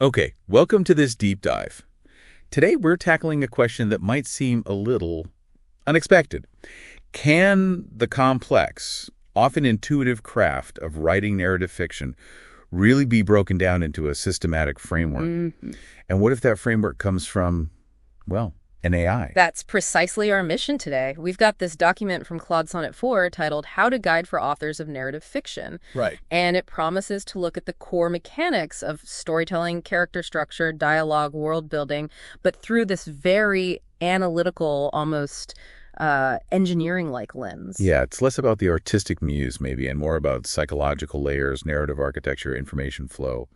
Okay, welcome to this deep dive. Today we're tackling a question that might seem a little unexpected. Can the complex, often intuitive craft of writing narrative fiction really be broken down into a systematic framework? And what if that framework comes from, well, an AI? That's precisely our mission today. We've got this document from Claude Sonnet 4 titled How to Guide for Authors of Narrative Fiction. Right. And it promises to look at the core mechanics of storytelling, character structure, dialogue, world building, but through this very analytical, almost engineering-like lens. Yeah, it's less about the artistic muse, maybe, and more about psychological layers, narrative architecture, information flow,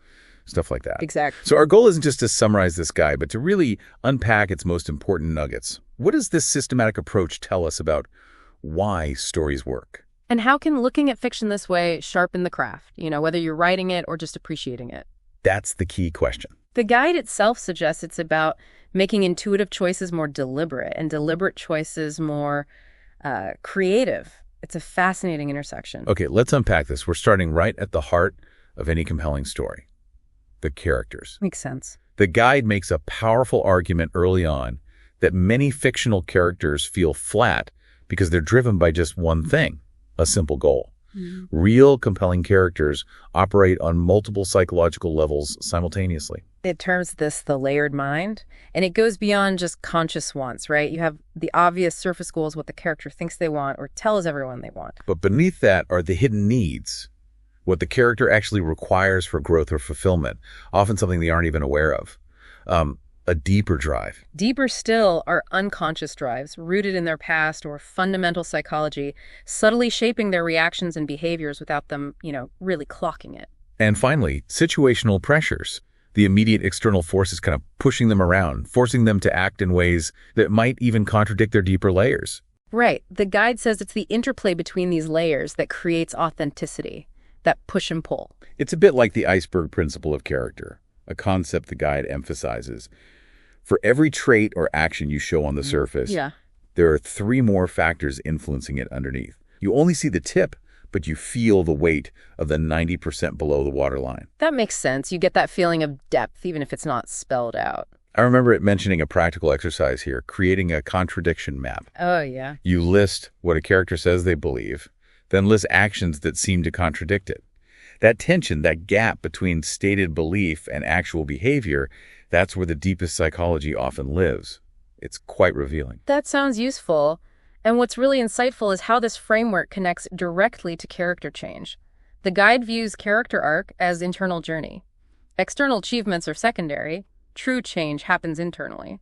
stuff like that. Exactly. So our goal isn't just to summarize this guide, but to really unpack its most important nuggets. What does this systematic approach tell us about why stories work? And how can looking at fiction this way sharpen the craft, whether you're writing it or just appreciating it? That's the key question. The guide itself suggests it's about making intuitive choices more deliberate and deliberate choices more creative. It's a fascinating intersection. Okay, let's unpack this. We're starting right at the heart of any compelling story. The characters. Makes sense. The guide makes a powerful argument early on that many fictional characters feel flat because they're driven by just one thing, a simple goal. Real, compelling characters operate on multiple psychological levels simultaneously. It terms this the layered mind, and it goes beyond just conscious wants, right? You have the obvious surface goals, what the character thinks they want or tells everyone they want. But beneath that are the hidden needs, what the character actually requires for growth or fulfillment, often something they aren't even aware of. A deeper drive. Deeper still are unconscious drives, rooted in their past or fundamental psychology, subtly shaping their reactions and behaviors without them, really clocking it. And finally, situational pressures. The immediate external forces kind of pushing them around, forcing them to act in ways that might even contradict their deeper layers. Right. The guide says it's the interplay between these layers that creates authenticity, that push and pull. It's a bit like the iceberg principle of character, a concept the guide emphasizes. For every trait or action you show on the surface, there are 3 more factors influencing it underneath. You only see the tip, but you feel the weight of the 90% below the waterline. That makes sense. You get that feeling of depth, even if it's not spelled out. I remember it mentioning a practical exercise here, creating a contradiction map. Oh, yeah. You list what a character says they believe, then list actions that seem to contradict it. That tension, that gap between stated belief and actual behavior, that's where the deepest psychology often lives. It's quite revealing. That sounds useful. And what's really insightful is how this framework connects directly to character change. The guide views character arc as internal journey. External achievements are secondary. True change happens internally.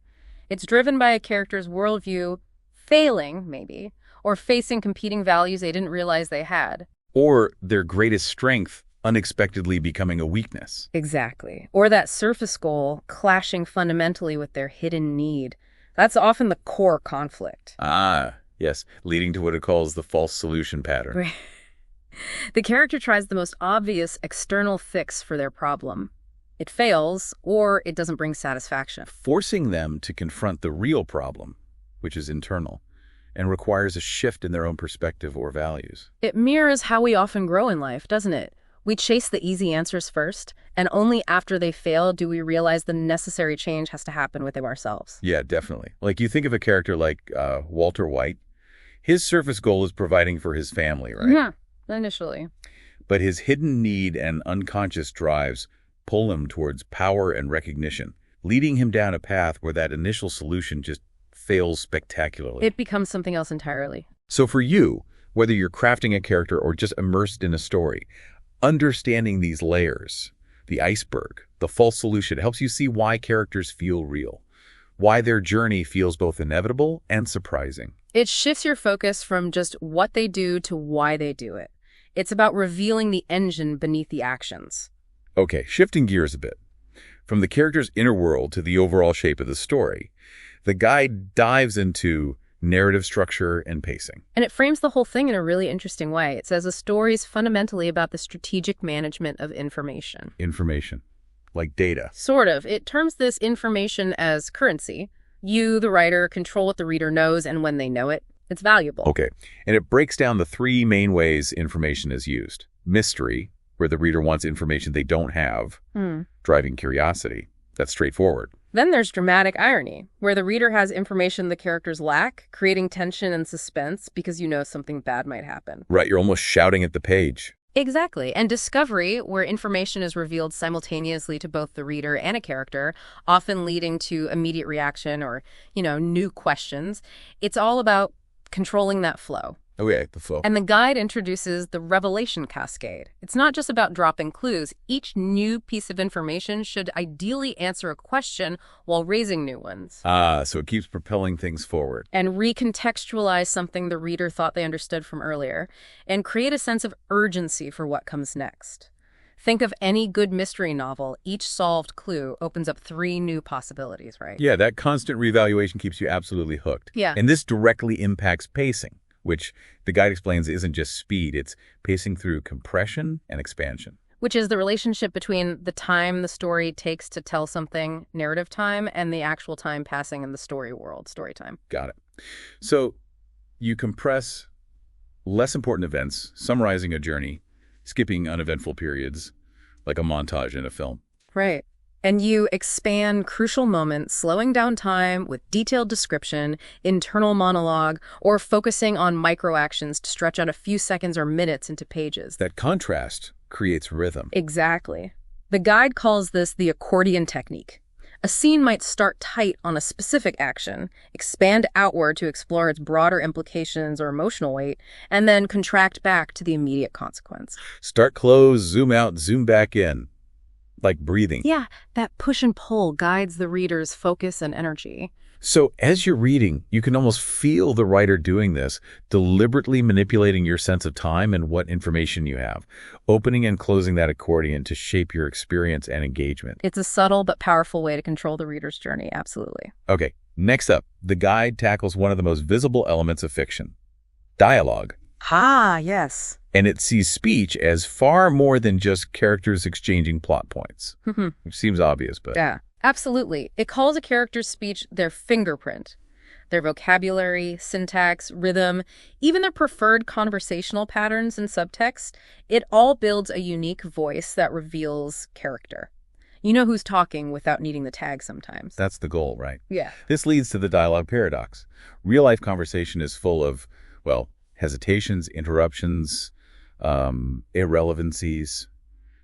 It's driven by a character's worldview failing, maybe, or facing competing values they didn't realize they had. Or their greatest strength unexpectedly becoming a weakness. Exactly. Or that surface goal clashing fundamentally with their hidden need. That's often the core conflict. Ah, yes, leading to what it calls the false solution pattern. Right. The character tries the most obvious external fix for their problem. It fails, or it doesn't bring satisfaction. Forcing them to confront the real problem, which is internal, and requires a shift in their own perspective or values. It mirrors how we often grow in life, doesn't it? We chase the easy answers first, and only after they fail do we realize the necessary change has to happen within ourselves. Yeah, definitely. Like you think of a character like Walter White. His surface goal is providing for his family, right? Yeah, initially. But his hidden need and unconscious drives pull him towards power and recognition, leading him down a path where that initial solution just fails spectacularly. It becomes something else entirely. So for you, whether you're crafting a character or just immersed in a story, understanding these layers, the iceberg, the false solution, helps you see why characters feel real, why their journey feels both inevitable and surprising. It shifts your focus from just what they do to why they do it. It's about revealing the engine beneath the actions. Okay, shifting gears a bit. From the character's inner world to the overall shape of the story, the guide dives into narrative structure and pacing. And it frames the whole thing in a really interesting way. It says a story is fundamentally about the strategic management of information. Information, like data. Sort of. It terms this information as currency. You, the writer, control what the reader knows, and when they know it, it's valuable. Okay, and it breaks down the 3 main ways information is used. Mystery, where the reader wants information they don't have, driving curiosity. That's straightforward. Then there's dramatic irony, where the reader has information the characters lack, creating tension and suspense because you know something bad might happen. Right, you're almost shouting at the page. Exactly. And discovery, where information is revealed simultaneously to both the reader and a character, often leading to immediate reaction or, new questions. It's all about controlling that flow. Okay, the flow. And the guide introduces the revelation cascade. It's not just about dropping clues. Each new piece of information should ideally answer a question while raising new ones. So it keeps propelling things forward. And recontextualize something the reader thought they understood from earlier, and create a sense of urgency for what comes next. Think of any good mystery novel. Each solved clue opens up 3 new possibilities, right? Yeah, that constant reevaluation keeps you absolutely hooked. Yeah. And this directly impacts pacing, which the guide explains isn't just speed, it's pacing through compression and expansion. Which is the relationship between the time the story takes to tell something, narrative time, and the actual time passing in the story world, story time. Got it. So you compress less important events, summarizing a journey, skipping uneventful periods, like a montage in a film. Right. And you expand crucial moments, slowing down time with detailed description, internal monologue, or focusing on micro-actions to stretch out a few seconds or minutes into pages. That contrast creates rhythm. Exactly. The guide calls this the accordion technique. A scene might start tight on a specific action, expand outward to explore its broader implications or emotional weight, and then contract back to the immediate consequence. Start close, zoom out, zoom back in. Like breathing. Yeah, that push and pull guides the reader's focus and energy. So as you're reading, you can almost feel the writer doing this, deliberately manipulating your sense of time and what information you have, opening and closing that accordion to shape your experience and engagement. It's a subtle but powerful way to control the reader's journey, absolutely. Okay, next up, the guide tackles one of the most visible elements of fiction, dialogue. Ah, yes. And it sees speech as far more than just characters exchanging plot points. Which seems obvious, but... Yeah, absolutely. It calls a character's speech their fingerprint. Their vocabulary, syntax, rhythm, even their preferred conversational patterns and subtext, it all builds a unique voice that reveals character. You know who's talking without needing the tag sometimes. That's the goal, right? Yeah. This leads to the dialogue paradox. Real-life conversation is full of, hesitations, interruptions, irrelevancies.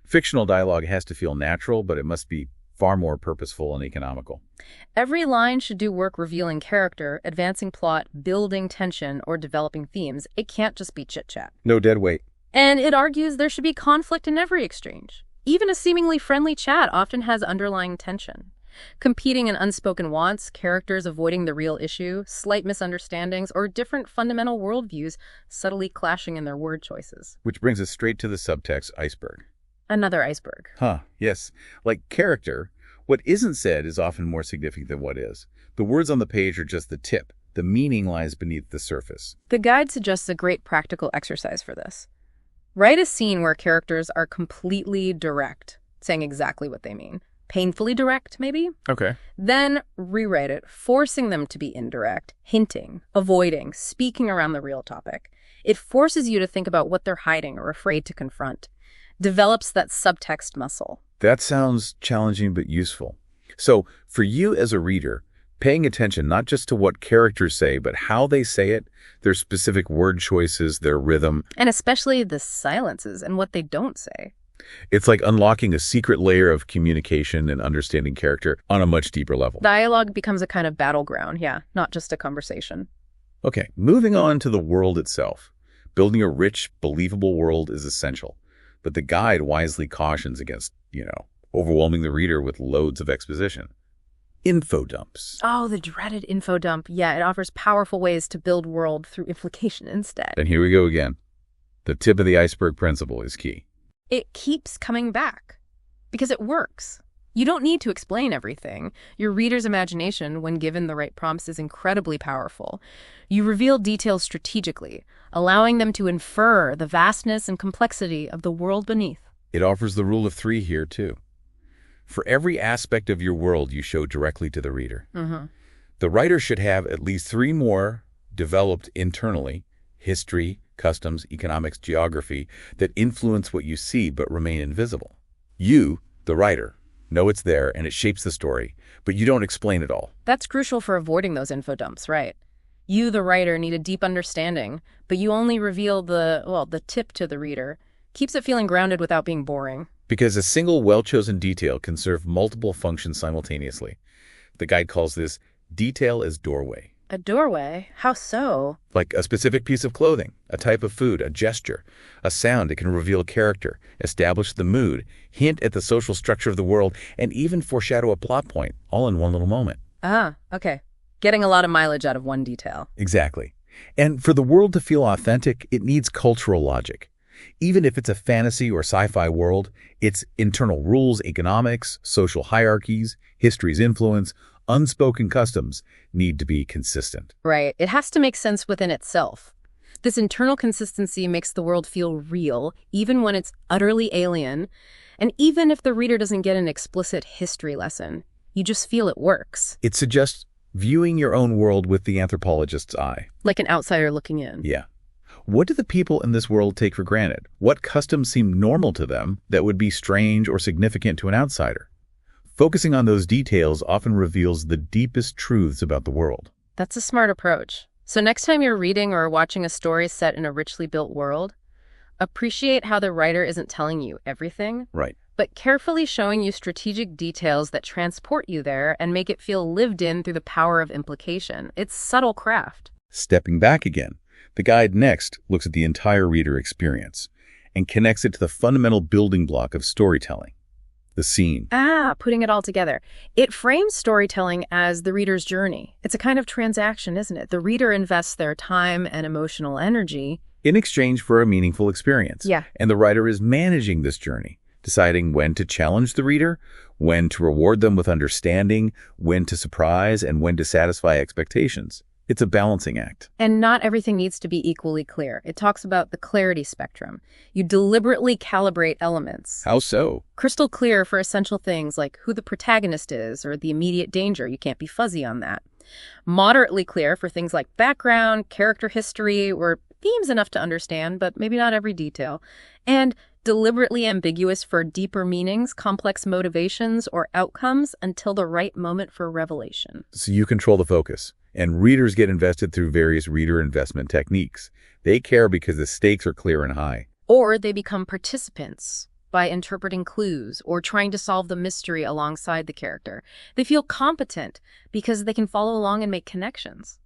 Fictional dialogue has to feel natural, but it must be far more purposeful and economical. Every line should do work revealing character, advancing plot, building tension, or developing themes. It can't just be chit-chat. No dead weight. And it argues there should be conflict in every exchange. Even a seemingly friendly chat often has underlying tension. Competing and unspoken wants, characters avoiding the real issue, slight misunderstandings, or different fundamental worldviews subtly clashing in their word choices. Which brings us straight to the subtext iceberg. Another iceberg. Yes. Like character, what isn't said is often more significant than what is. The words on the page are just the tip. The meaning lies beneath the surface. The guide suggests a great practical exercise for this. Write a scene where characters are completely direct, saying exactly what they mean. Painfully direct, maybe? Okay. Then rewrite it, forcing them to be indirect, hinting, avoiding, speaking around the real topic. It forces you to think about what they're hiding or afraid to confront. Develops that subtext muscle. That sounds challenging but useful. So, for you as a reader, paying attention not just to what characters say, but how they say it, their specific word choices, their rhythm. And especially the silences and what they don't say. It's like unlocking a secret layer of communication and understanding character on a much deeper level. Dialogue becomes a kind of battleground, not just a conversation. Okay, moving on to the world itself. Building a rich, believable world is essential, but the guide wisely cautions against, overwhelming the reader with loads of exposition. Info dumps. Oh, the dreaded info dump. Yeah, it offers powerful ways to build world through implication instead. And here we go again. The tip of the iceberg principle is key. It keeps coming back because it works. You don't need to explain everything. Your reader's imagination, when given the right prompts, is incredibly powerful. You reveal details strategically, allowing them to infer the vastness and complexity of the world beneath. It offers the rule of 3 here, too. For every aspect of your world you show directly to the reader. The writer should have at least 3 more developed internally: history, customs, economics, geography, that influence what you see but remain invisible. You, the writer, know it's there and it shapes the story, but you don't explain it all. That's crucial for avoiding those info dumps, right? You, the writer, need a deep understanding, but you only reveal the tip to the reader. Keeps it feeling grounded without being boring. Because a single well-chosen detail can serve multiple functions simultaneously. The guide calls this detail as doorway. A doorway? How so? Like a specific piece of clothing, a type of food, a gesture, a sound. It can reveal character, establish the mood, hint at the social structure of the world, and even foreshadow a plot point, all in one little moment. Ah, okay. Getting a lot of mileage out of one detail. Exactly. And for the world to feel authentic, it needs cultural logic. Even if it's a fantasy or sci-fi world, its internal rules, economics, social hierarchies, history's influence, unspoken customs need to be consistent. Right. It has to make sense within itself. This internal consistency makes the world feel real, even when it's utterly alien, and even if the reader doesn't get an explicit history lesson. You just feel it works. It suggests viewing your own world with the anthropologist's eye. Like an outsider looking in. Yeah. What do the people in this world take for granted? What customs seem normal to them that would be strange or significant to an outsider? Focusing on those details often reveals the deepest truths about the world. That's a smart approach. So next time you're reading or watching a story set in a richly built world, appreciate how the writer isn't telling you everything, Right. but carefully showing you strategic details that transport you there and make it feel lived in through the power of implication. It's subtle craft. Stepping back again, the guide next looks at the entire reader experience and connects it to the fundamental building block of storytelling, the scene. Putting it all together. It frames storytelling as the reader's journey. It's a kind of transaction, isn't it? The reader invests their time and emotional energy In exchange for a meaningful experience. Yeah. And the writer is managing this journey, deciding when to challenge the reader, when to reward them with understanding, when to surprise, and when to satisfy expectations. It's a balancing act. And not everything needs to be equally clear. It talks about the clarity spectrum. You deliberately calibrate elements. How so? Crystal clear for essential things like who the protagonist is or the immediate danger. You can't be fuzzy on that. Moderately clear for things like background, character history, or themes enough to understand, but maybe not every detail. And deliberately ambiguous for deeper meanings, complex motivations, or outcomes until the right moment for revelation. So you control the focus. And readers get invested through various reader investment techniques. They care because the stakes are clear and high. Or they become participants by interpreting clues or trying to solve the mystery alongside the character. They feel competent because they can follow along and make connections.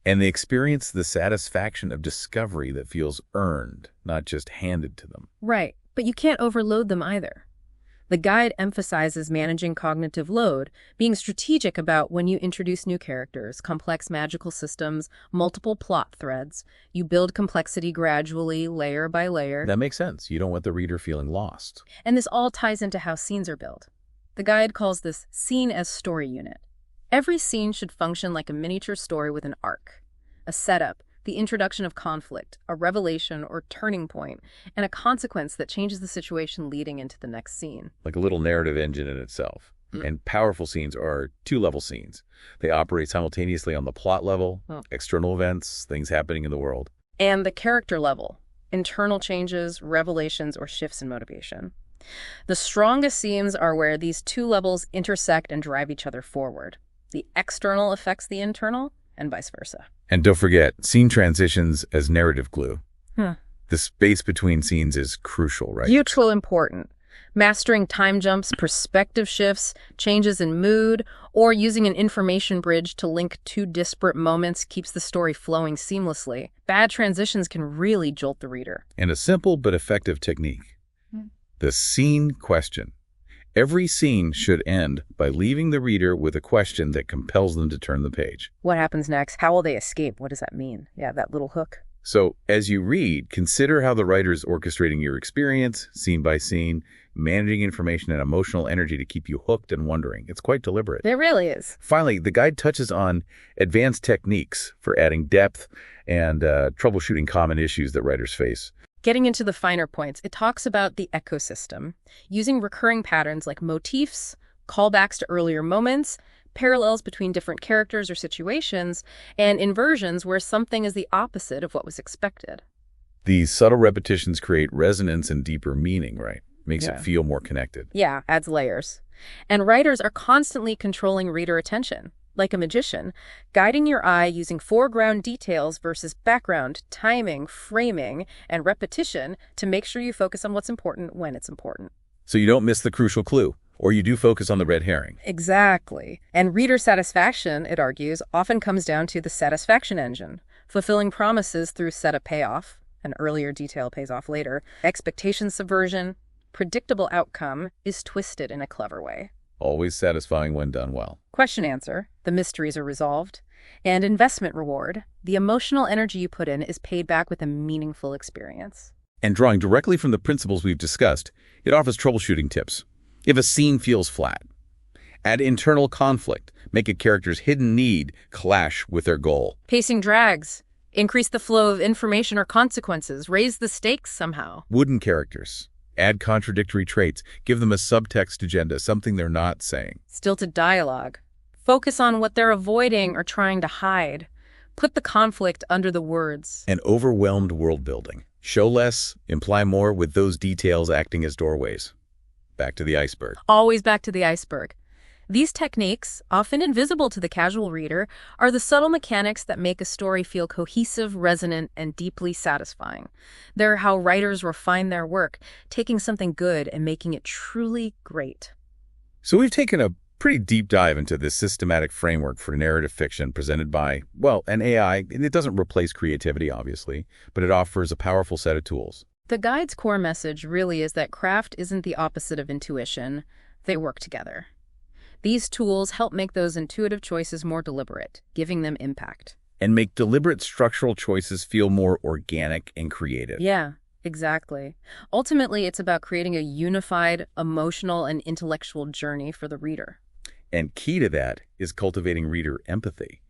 And they experience the satisfaction of discovery that feels earned, not just handed to them. Right, but you can't overload them either. The guide emphasizes managing cognitive load, being strategic about when you introduce new characters, complex magical systems, multiple plot threads. You build complexity gradually, layer by layer. That makes sense. You don't want the reader feeling lost. And this all ties into how scenes are built. The guide calls this scene as story unit. Every scene should function like a miniature story with an arc, a setup, the introduction of conflict, a revelation or turning point, and a consequence that changes the situation leading into the next scene. Like a little narrative engine in itself. And powerful scenes are two-level scenes. They operate simultaneously on the plot level, external events, things happening in the world. And the character level, internal changes, revelations, or shifts in motivation. The strongest scenes are where these two levels intersect and drive each other forward. The external affects the internal, and vice versa. And don't forget, scene transitions as narrative glue. The space between scenes is crucial, right? Mutual important. Mastering time jumps, perspective shifts, changes in mood, or using an information bridge to link two disparate moments keeps the story flowing seamlessly. Bad transitions can really jolt the reader. And a simple but effective technique. The scene question. Every scene should end by leaving the reader with a question that compels them to turn the page. What happens next? How will they escape? What does that mean? Yeah, that little hook. So as you read, consider how the writer is orchestrating your experience, scene by scene, managing information and emotional energy to keep you hooked and wondering. It's quite deliberate. It really is. Finally, the guide touches on advanced techniques for adding depth and troubleshooting common issues that writers face. Getting into the finer points, it talks about the ecosystem, using recurring patterns like motifs, callbacks to earlier moments, parallels between different characters or situations, and inversions where something is the opposite of what was expected. These subtle repetitions create resonance and deeper meaning, right? Makes it feel more connected. Yeah, adds layers. And writers are constantly controlling reader attention, like a magician, guiding your eye using foreground details versus background, timing, framing, and repetition to make sure you focus on what's important when it's important. So you don't miss the crucial clue, or you do focus on the red herring. Exactly. And reader satisfaction, it argues, often comes down to the satisfaction engine, fulfilling promises through setup payoff, an earlier detail pays off later, expectation subversion, predictable outcome is twisted in a clever way. Always satisfying when done well. Question answer, the mysteries are resolved. And investment reward, the emotional energy you put in is paid back with a meaningful experience. And drawing directly from the principles we've discussed, it offers troubleshooting tips. If a scene feels flat, add internal conflict, make a character's hidden need clash with their goal. Pacing drags, increase the flow of information or consequences, raise the stakes somehow. Wooden characters, add contradictory traits, give them a subtext agenda, something they're not saying. Stilted dialogue, focus on what they're avoiding or trying to hide. Put the conflict under the words. And overwhelmed world building. Show less, imply more with those details acting as doorways. Back to the iceberg. Always back to the iceberg. These techniques, often invisible to the casual reader, are the subtle mechanics that make a story feel cohesive, resonant, and deeply satisfying. They're how writers refine their work, taking something good and making it truly great. So we've taken a pretty deep dive into this systematic framework for narrative fiction presented by, well, an AI. And it doesn't replace creativity, obviously, but it offers a powerful set of tools. The guide's core message really is that craft isn't the opposite of intuition. They work together. These tools help make those intuitive choices more deliberate, giving them impact. And make deliberate structural choices feel more organic and creative. Yeah, exactly. Ultimately, it's about creating a unified, emotional, and intellectual journey for the reader. And key to that is cultivating reader empathy.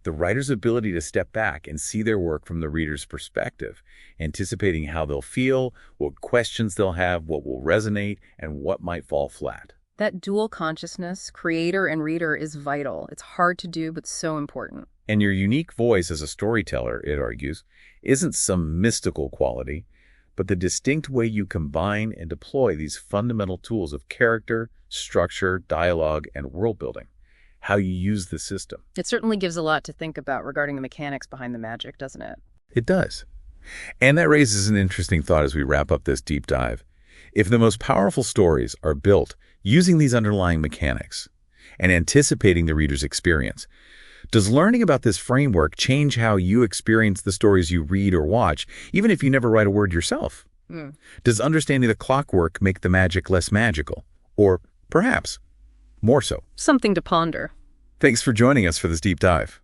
The writer's ability to step back and see their work from the reader's perspective, anticipating how they'll feel, what questions they'll have, what will resonate, and what might fall flat. That dual consciousness, creator and reader, is vital. It's hard to do, but so important. And your unique voice as a storyteller, it argues, isn't some mystical quality, but the distinct way you combine and deploy these fundamental tools of character, structure, dialogue, and world building. How you use the system. It certainly gives a lot to think about regarding the mechanics behind the magic, doesn't it? It does. And that raises an interesting thought as we wrap up this deep dive. If the most powerful stories are built using these underlying mechanics and anticipating the reader's experience, does learning about this framework change how you experience the stories you read or watch, even if you never write a word yourself? Does understanding the clockwork make the magic less magical? Or perhaps more so? Something to ponder. Thanks for joining us for this deep dive.